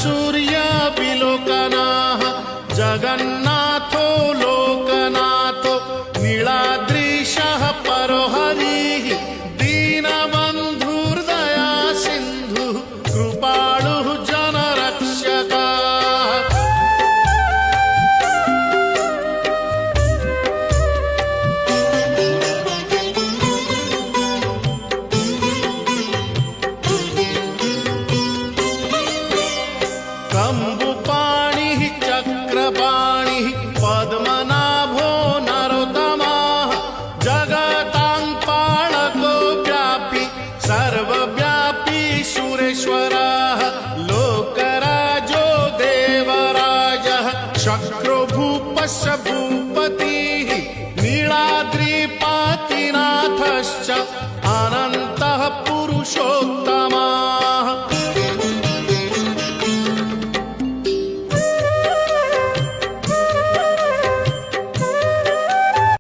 सूर्याविलोकनाः जगन्नाथो लोकनाथो नीलाद्रीशः परो हरिः दीनबन्धुर्दया सिन्धुः कृपालुः जनरक्षकः। कम्बुपाणिः चक्रपाणिः पद्मनाभो नरोत्तमः जगतां पालको व्यापी सर्वव्यापी सुरेश्वरः लोकराजो देवराजः शक्रो भूपस्य भूपतिः